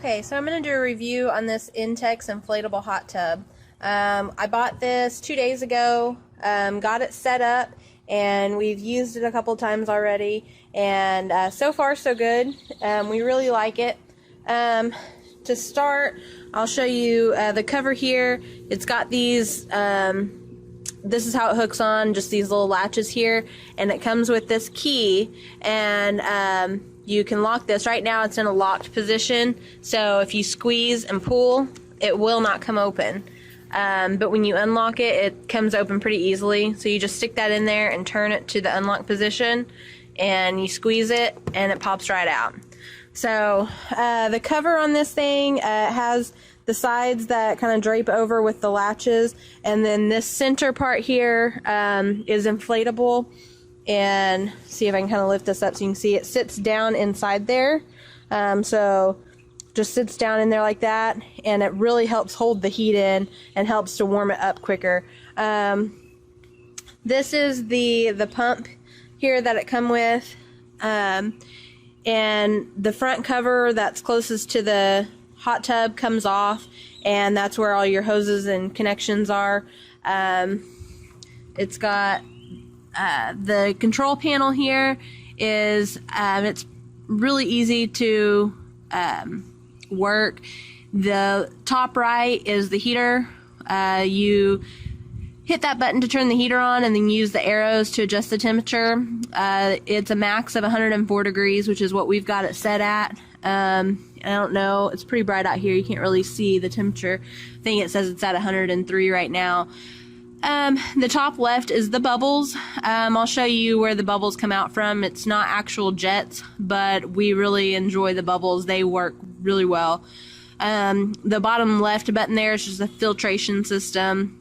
Okay, so I'm going to do a review on this Intex inflatable hot tub. I bought this 2 days ago, got it set up, and we've used it a couple times already, and so far so good. We really like it. To start, I'll show you the cover here. It's got these, this is how it hooks on, just these little latches here, and it comes with this key, and you can lock this. Right now it's in a locked position, so if you squeeze and pull, it will not come open. But when you unlock it, it comes open pretty easily. So you just stick that in there and turn it to the unlock position, and you squeeze it, and it pops right out. So the cover on this thing has the sides that kind of drape over with the latches, and then this center part here is inflatable. And see if I can kind of lift this up so you can see it sits down inside there. So just sits down in there like that, and it really helps hold the heat in and helps to warm it up quicker. This is the pump here that it come with, and the front cover that's closest to the hot tub comes off, and that's where all your hoses and connections are. It's got the control panel here is it's really easy to work. The top right is the heater. You hit that button to turn the heater on, and then use the arrows to adjust the temperature. It's a max of 104 degrees, which is what we've got it set at. I don't know, it's pretty bright out here, you can't really see the temperature. I think it says it's at 103 right now. The top left is the bubbles. I'll show you where the bubbles come out from. It's not actual jets, but we really enjoy the bubbles. They work really well. The bottom left button there is just a filtration system.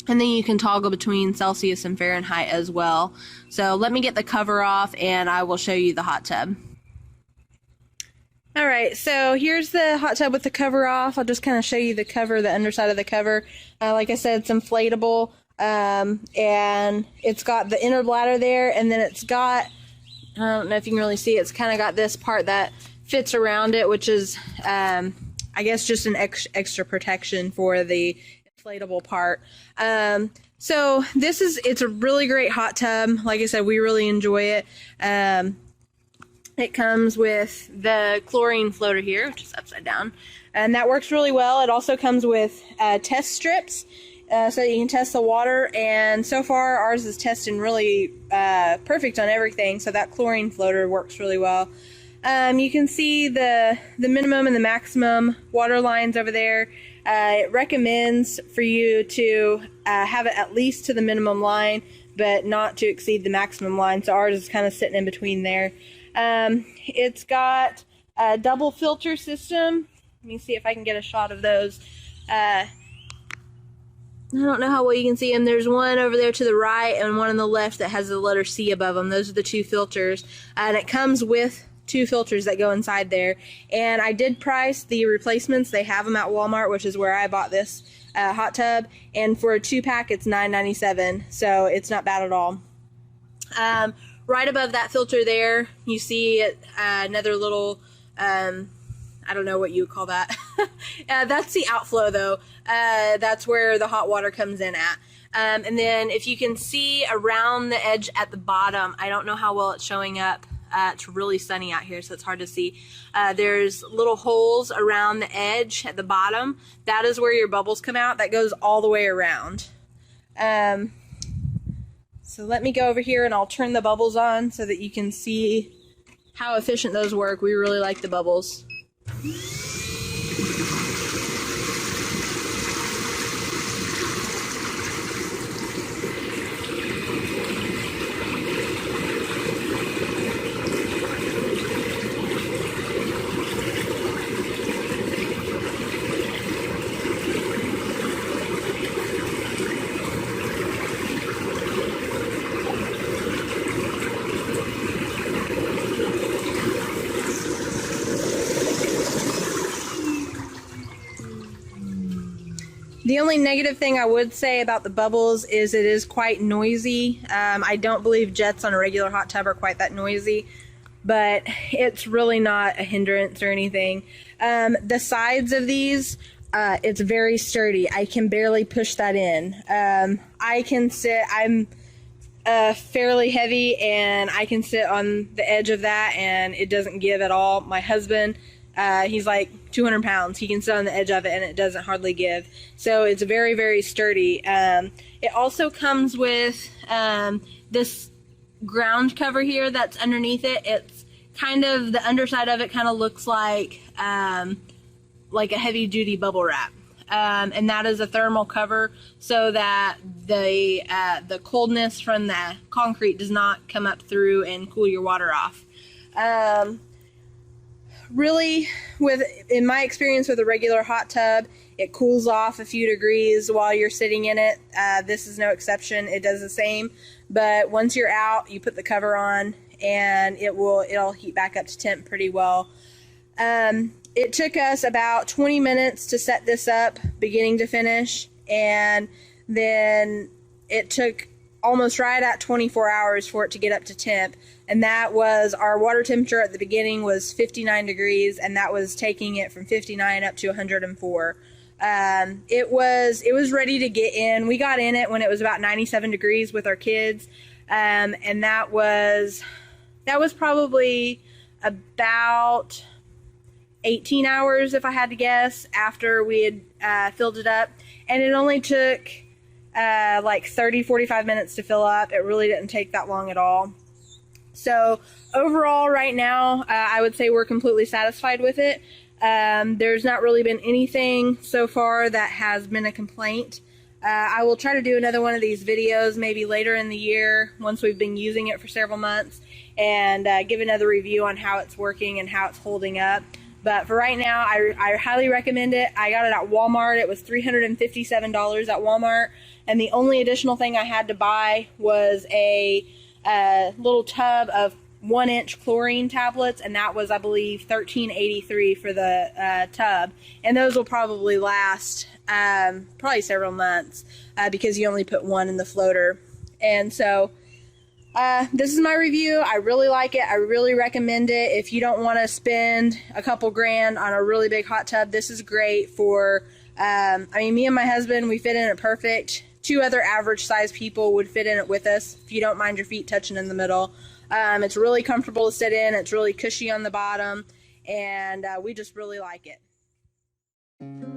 And then you can toggle between Celsius and Fahrenheit as well. So let me get the cover off, and I will show you the hot tub. Alright, so here's the hot tub with the cover off. I'll just kind of show you the cover, the underside of the cover. Like I said, it's inflatable, and it's got the inner bladder there, and then it's got, I don't know if you can really see, it's kind of got this part that fits around it, which is, I guess, just an extra protection for the inflatable part. So it's a really great hot tub. Like I said, we really enjoy it. It comes with the chlorine floater here, which is upside down, and that works really well. It also comes with test strips, so that you can test the water, and so far ours is testing really perfect on everything, so that chlorine floater works really well. You can see the minimum and the maximum water lines over there. It recommends for you to have it at least to the minimum line, but not to exceed the maximum line, so ours is kind of sitting in between there. It's got a double filter system. Let me see if I can get a shot of those. I don't know how well you can see them. There's one over there to the right and one on the left that has the letter C above them. Those are the two filters, and it comes with two filters that go inside there. And I did price the replacements. They have them at Walmart, which is where I bought this hot tub, and for a 2-pack it's $9.97, so it's not bad at all. Right above that filter there, you see another little, I don't know what you would call that. That's the outflow though. That's where the hot water comes in at. And then if you can see around the edge at the bottom, I don't know how well it's showing up. It's really sunny out here, so it's hard to see. There's little holes around the edge at the bottom. That is where your bubbles come out. That goes all the way around. So let me go over here and I'll turn the bubbles on so that you can see how efficient those work. We really like the bubbles. The only negative thing I would say about the bubbles is it is quite noisy. I don't believe jets on a regular hot tub are quite that noisy. but it's really not a hindrance or anything. The sides of these, it's very sturdy. I can barely push that in. I can sit, I'm fairly heavy, and I can sit on the edge of that and it doesn't give at all. My husband, he's like 200 pounds. He can sit on the edge of it and it doesn't hardly give. So it's very, very sturdy. It also comes with this ground cover here that's underneath it. It's kind of, the underside of it kind of looks like a heavy duty bubble wrap. And that is a thermal cover so that the coldness from the concrete does not come up through and cool your water off. Really, in my experience with a regular hot tub, it cools off a few degrees while you're sitting in it. This is no exception. It does the same, but once you're out, you put the cover on and it'll heat back up to temp pretty well. It took us about 20 minutes to set this up, beginning to finish, and then it took almost right at 24 hours for it to get up to temp. And that was, our water temperature at the beginning was 59 degrees, and that was taking it from 59 up to 104. It was ready to get in. We got in it when it was about 97 degrees with our kids, and that was probably about 18 hours, if I had to guess, after we had filled it up. And it only took like 30-45 minutes to fill up. It really didn't take that long at all. So overall, right now, I would say we're completely satisfied with it. There's not really been anything so far that has been a complaint. I will try to do another one of these videos maybe later in the year once we've been using it for several months, and give another review on how it's working and how it's holding up. But for right now, I highly recommend it. I got it at Walmart. It was $357 at Walmart. And the only additional thing I had to buy was a little tub of 1-inch chlorine tablets. And that was, I believe, $13.83 for the tub. And those will probably last probably several months because you only put one in the floater. And so this is my review. I really like it. I really recommend it. If you don't want to spend a couple grand on a really big hot tub, this is great for, I mean, me and my husband, we fit in it perfect. 2 other average sized people would fit in it with us if you don't mind your feet touching in the middle. It's really comfortable to sit in. It's really cushy on the bottom, and we just really like it.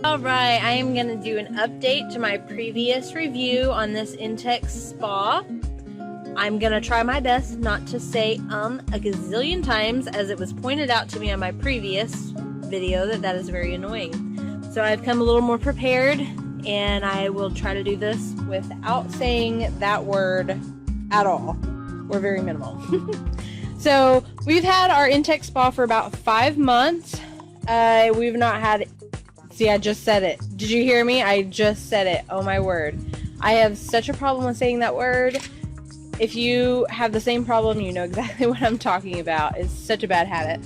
Alright, I am going to do an update to my previous review on this Intex Spa. I'm gonna try my best not to say a gazillion times, as it was pointed out to me on my previous video that is very annoying. So I've come a little more prepared, and I will try to do this without saying that word at all, or very minimal. So we've had our Intex Spa for about 5 months. We've not had, see, I just said it. Did you hear me? I just said it. Oh my word. I have such a problem with saying that word. If you have the same problem, you know exactly what I'm talking about. It's such a bad habit.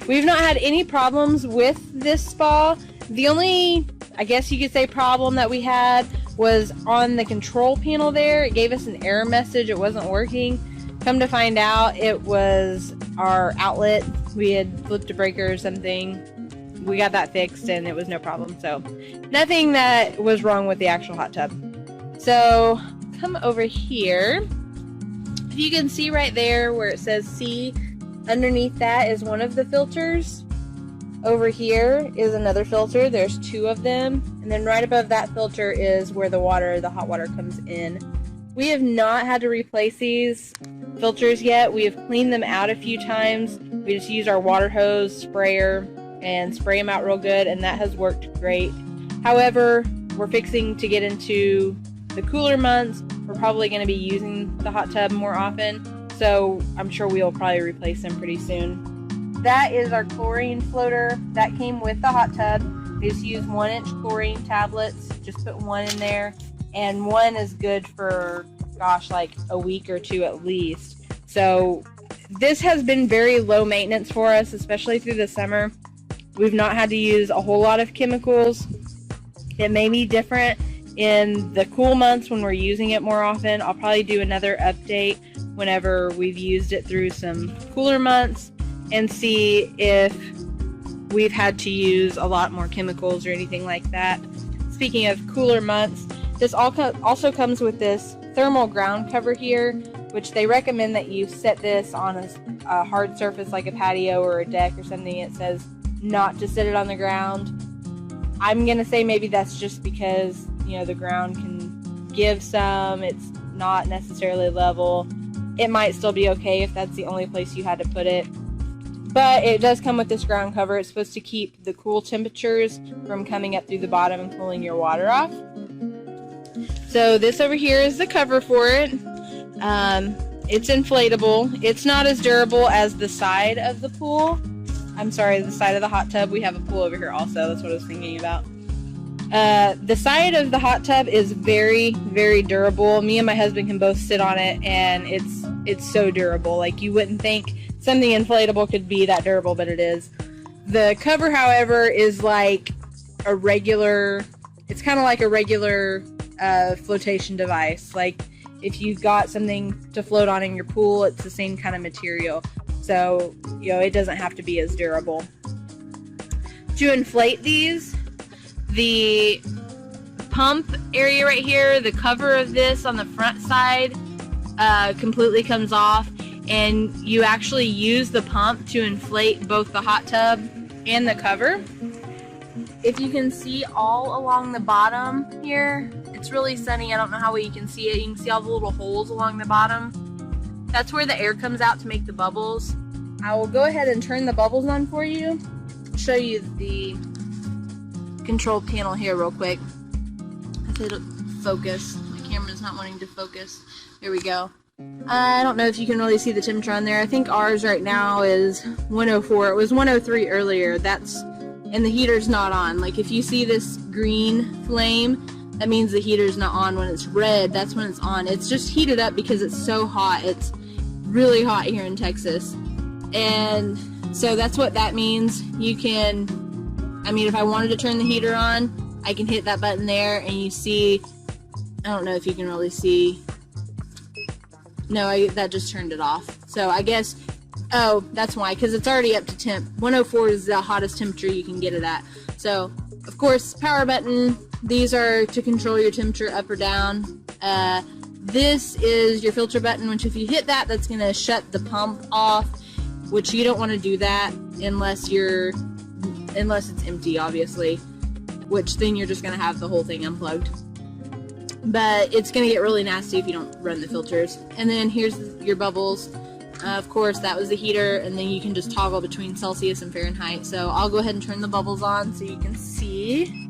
We've not had any problems with this spa. The only, I guess you could say, problem that we had was on the control panel there. It gave us an error message. It wasn't working. Come to find out, it was our outlet. We had flipped a breaker or something. We got that fixed and it was no problem. So nothing that was wrong with the actual hot tub. So come over here. If you can see right there where it says C, underneath that is one of the filters. Over here is another filter. There's 2 of them. And then right above that filter is where the hot water comes in. We have not had to replace these filters yet. We have cleaned them out a few times. We just use our water hose sprayer and spray them out real good, and that has worked great. However, we're fixing to get into the cooler months. We're probably going to be using the hot tub more often, so I'm sure we'll probably replace them pretty soon. That is our chlorine floater that came with the hot tub. We just use 1-inch chlorine tablets. Just put 1 in there, and 1 is good for, gosh, like a week or 2 at least. So this has been very low maintenance for us, especially through the summer. We've not had to use a whole lot of chemicals. It may be different in the cool months when we're using it more often. I'll probably do another update whenever we've used it through some cooler months. and see if we've had to use a lot more chemicals or anything like that. Speaking of cooler months, this also comes with this thermal ground cover here, which they recommend that you set this on a hard surface like a patio or a deck or something. It says not to set it on the ground. I'm gonna say maybe that's just because, you know, the ground can give some, it's not necessarily level. It might still be okay if that's the only place you had to put it. But it does come with this ground cover. It's supposed to keep the cool temperatures from coming up through the bottom and cooling your water off. So this over here is the cover for it. It's inflatable. It's not as durable as the side of the pool. I'm sorry, the side of the hot tub. We have a pool over here also. That's what I was thinking about. The side of the hot tub is very, very durable. Me and my husband can both sit on it, and it's so durable. Like, you wouldn't think something inflatable could be that durable, but it is. The cover, however, is like a regular, it's kind of like a regular flotation device. Like, if you've got something to float on in your pool, it's the same kind of material. So, you know, it doesn't have to be as durable. To inflate these, the pump area right here, the cover of this on the front side completely comes off, and you actually use the pump to inflate both the hot tub and the cover. If you can see all along the bottom here, it's really sunny. I don't know how well you can see it. You can see all the little holes along the bottom. That's where the air comes out to make the bubbles. I will go ahead and turn the bubbles on for you. I'll show you the control panel here real quick. If it'll focus. My camera's not wanting to focus. There we go. I don't know if you can really see the temperature on there. I think ours right now is 104. It was 103 earlier. And the heater's not on. Like, if you see this green flame, that means the heater's not on. When it's red, that's when it's on. It's just heated up because it's so hot. It's really hot here in Texas. And so that's what that means. You can, I mean, if I wanted to turn the heater on, I can hit that button there, and you see, I don't know if you can really see. No, that just turned it off. So I guess, oh, that's why, because it's already up to temp. 104 is the hottest temperature you can get it at. So, of course, power button. These are to control your temperature up or down. This is your filter button, which if you hit that, that's going to shut the pump off, which you don't want to do that unless it's empty, obviously, which then you're just going to have the whole thing unplugged. But it's going to get really nasty if you don't run the filters. And then here's your bubbles. Of course, that was the heater, and then you can just toggle between Celsius and Fahrenheit. So I'll go ahead and turn the bubbles on so you can see.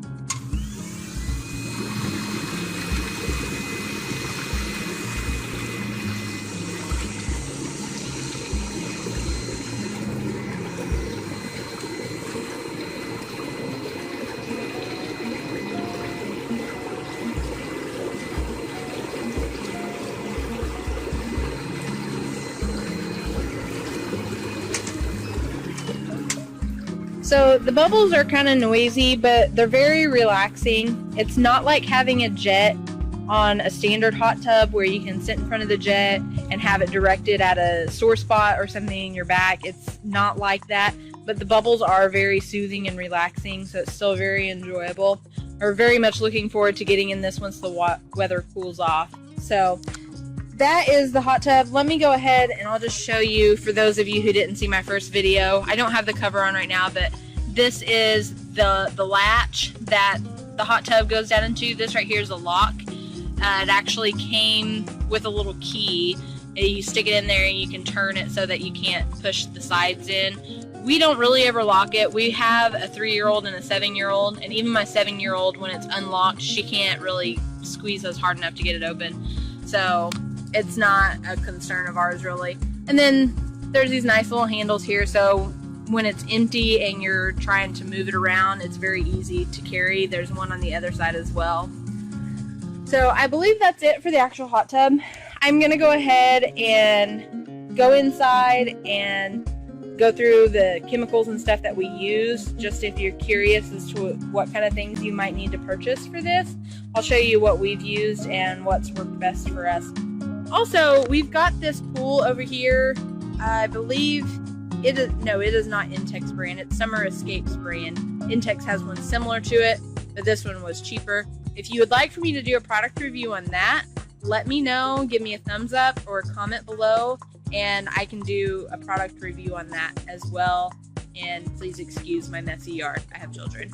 So the bubbles are kind of noisy, but they're very relaxing. It's not like having a jet on a standard hot tub where you can sit in front of the jet and have it directed at a sore spot or something in your back. It's not like that, but the bubbles are very soothing and relaxing, so it's still very enjoyable. We're very much looking forward to getting in this once the weather cools off. So that is the hot tub. Let me go ahead and I'll just show you, for those of you who didn't see my first video. I don't have the cover on right now, but this is the latch that the hot tub goes down into. This right here is a lock. It actually came with a little key. You stick it in there and you can turn it so that you can't push the sides in. We don't really ever lock it. We have a 3-year-old and a 7-year-old, and even my 7-year-old, when it's unlocked, she can't really squeeze us hard enough to get it open. So it's not a concern of ours, really. And then there's these nice little handles here, so when it's empty and you're trying to move it around, it's very easy to carry. There's one on the other side as well. So I believe that's it for the actual hot tub. I'm gonna go ahead and go inside and go through the chemicals and stuff that we use, just if you're curious as to what kind of things you might need to purchase for this. I'll show you what we've used and what's worked best for us. Also, we've got this pool over here. I believe it is not Intex brand. It's Summer Escapes brand. Intex has one similar to it, but this one was cheaper. If you would like for me to do a product review on that, let me know. Give me a thumbs up or a comment below, and I can do a product review on that as well. And please excuse my messy yard. I have children.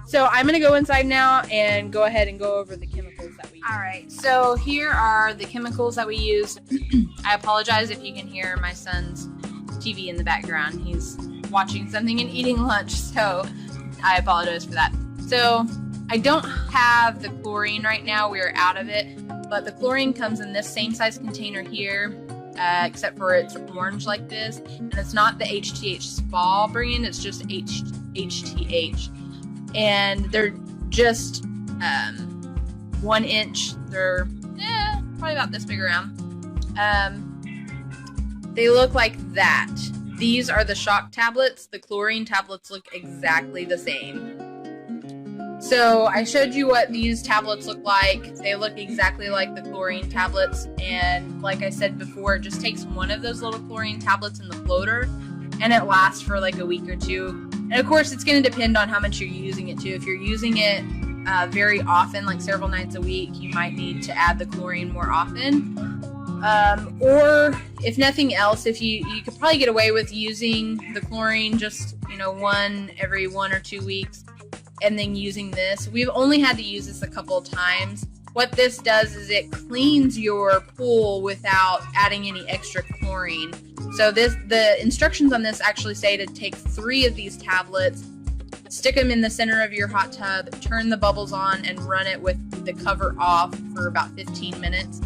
So I'm going to go inside now and go ahead and go over the chemicals that we use. Alright, so here are the chemicals that we use. I apologize if you can hear my son's TV in the background. He's watching something and eating lunch, so I apologize for that. So I don't have the chlorine right now. We're out of it. But the chlorine comes in this same size container here. Except for it's orange like this, and it's not the HTH Spa brand, it's just HTH, and they're just 1 inch. They're probably about this big around. They look like that. These are the shock tablets. The chlorine tablets look exactly the same. So I showed you what these tablets look like. They look exactly like the chlorine tablets, and like I said before, it just takes one of those little chlorine tablets in the floater and it lasts for like a week or two. And of course it's going to depend on how much you're using it to. If you're using it very often, like several nights a week, you might need to add the chlorine more often. Or if nothing else, if you could probably get away with using the chlorine just, one every 1 or 2 weeks. And then using this. We've only had to use this a couple of times. What this does is it cleans your pool without adding any extra chlorine. So the instructions on this actually say to take 3 of these tablets, stick them in the center of your hot tub, turn the bubbles on, and run it with the cover off for about 15 minutes.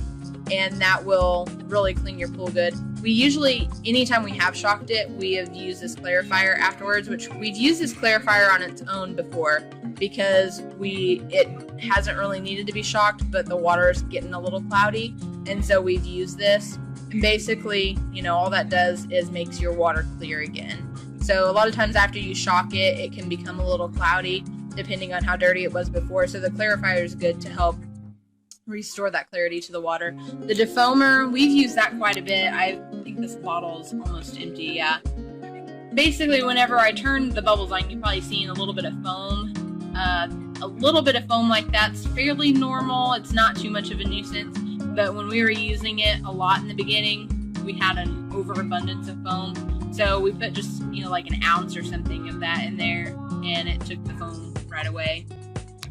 And that will really clean your pool good. We usually, anytime we have shocked it, we have used this clarifier afterwards, which we've used this clarifier on its own before because it hasn't really needed to be shocked, but the water is getting a little cloudy, and so we've used this. And basically, all that does is makes your water clear again. So a lot of times after you shock it, it can become a little cloudy depending on how dirty it was before. So the clarifier is good to help restore that clarity to the water. The defoamer, we've used that quite a bit. I think this bottle is almost empty, yeah. Basically, whenever I turn the bubbles on, you've probably seen a little bit of foam. A little bit of foam like that's fairly normal. It's not too much of a nuisance, but when we were using it a lot in the beginning, we had an overabundance of foam. So we put just, like an ounce or something of that in there, and it took the foam right away.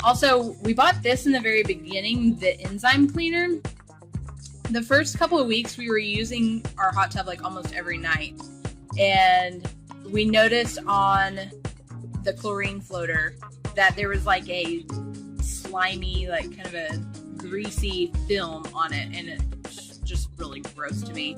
Also, we bought this in the very beginning, the enzyme cleaner. The first couple of weeks we were using our hot tub like almost every night. And we noticed on the chlorine floater that there was like a slimy, like kind of a greasy film on it. And it's just really gross to me.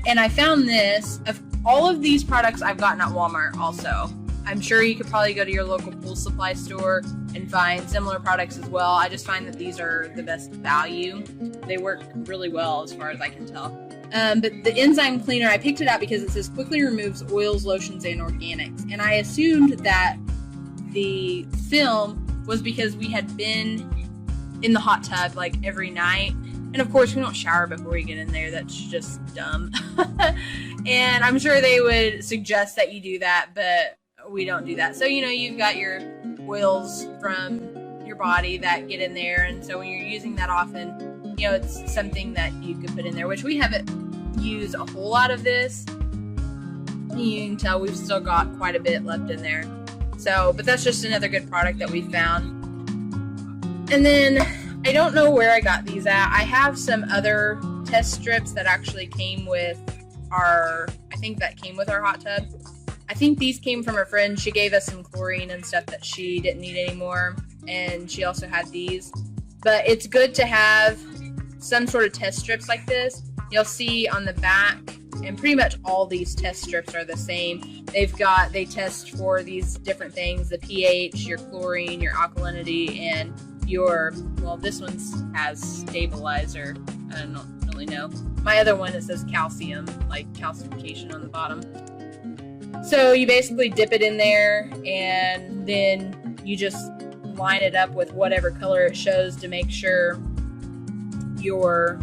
And I found this, of all of these products I've gotten at Walmart also. I'm sure you could probably go to your local pool supply store and find similar products as well. I just find that these are the best value. They work really well as far as I can tell. But the enzyme cleaner, I picked it out because it says quickly removes oils, lotions, and organics. And I assumed that the film was because we had been in the hot tub like every night. And of course, we don't shower before we get in there. That's just dumb. And I'm sure they would suggest that you do that, but we don't do that. So, you've got your oils from your body that get in there. And so when you're using that often, it's something that you could put in there, which we haven't used a whole lot of this. You can tell we've still got quite a bit left in there. So, but that's just another good product that we found. And then I don't know where I got these at. I have some other test strips that actually came with our hot tub. I think these came from her friend. She gave us some chlorine and stuff that she didn't need anymore, and she also had these. But it's good to have some sort of test strips like this. You'll see on the back, and pretty much all these test strips are the same. They test for these different things, the pH, your chlorine, your alkalinity, and this one has stabilizer. I don't really know. My other one, it says calcium, like calcification on the bottom. So you basically dip it in there, and then you just line it up with whatever color it shows to make sure your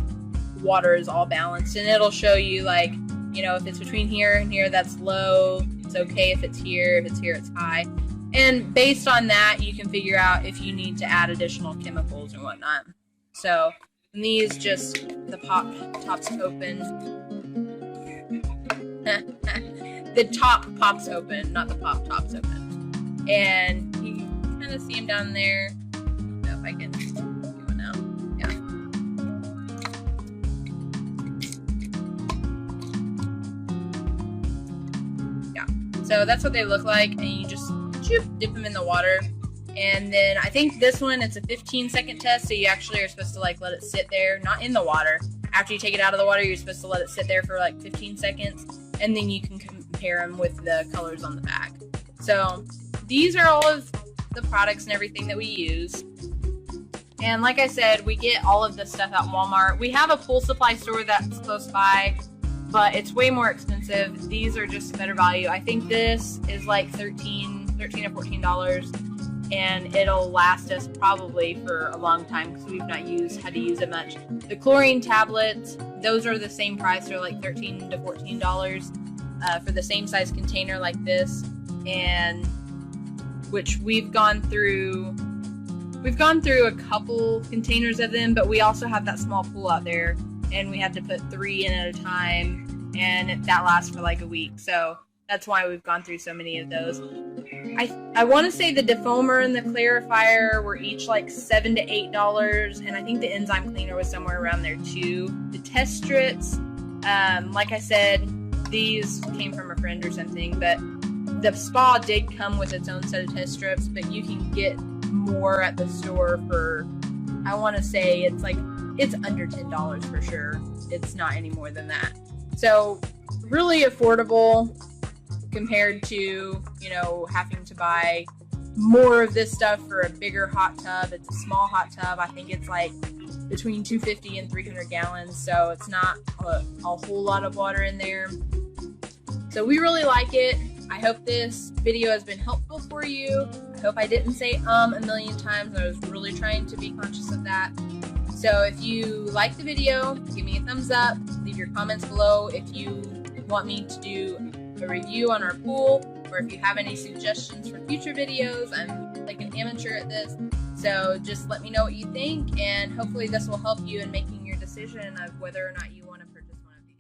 water is all balanced. And it'll show you like You know, if it's between here and here, that's low. It's okay if it's here. If it's here, it's high. And based on that, you can figure out if you need to add additional chemicals or whatnot. So these just, the top's open. The top pops open, not the top's open. And you can kind of see them down there. I don't know if I can do it now. Yeah. So that's what they look like, and you just dip them in the water. And then I think this one, it's a 15-second test, so you actually are supposed to like let it sit there, not in the water. After you take it out of the water, you're supposed to let it sit there for like 15 seconds, and then you can compare them with the colors on the back. So these are all of the products and everything that we use. And like I said, we get all of this stuff at Walmart. We have a pool supply store that's close by, but it's way more expensive. These are just better value. I think this is like $13 or $14, and it'll last us probably for a long time because we've not had to use it much. The chlorine tablets, those are the same price. They're like $13 to $14 for the same size container like this, and which we've gone through a couple containers of them, but we also have that small pool out there, and we had to put 3 in at a time, and that lasts for like a week. So that's why we've gone through so many of those. I want to say the defoamer and the clarifier were each like $7 to $8, and I think the enzyme cleaner was somewhere around there too. The test strips, like I said, these came from a friend or something, but the spa did come with its own set of test strips, but you can get more at the store for, I want to say it's under $10 for sure. It's not any more than that. So really affordable compared to, you know, having to buy more of this stuff for a bigger hot tub. It's a small hot tub. I think it's like between 250 and 300 gallons, so it's not a whole lot of water in there. So we really like it. I hope this video has been helpful for you. I hope I didn't say a million times. I was really trying to be conscious of that. So if you like the video, give me a thumbs up. Leave your comments below if you want me to do a review on our pool, or if you have any suggestions for future videos. I'm like an amateur at this, so just let me know what you think, and hopefully this will help you in making your decision of whether or not you want to purchase one of these.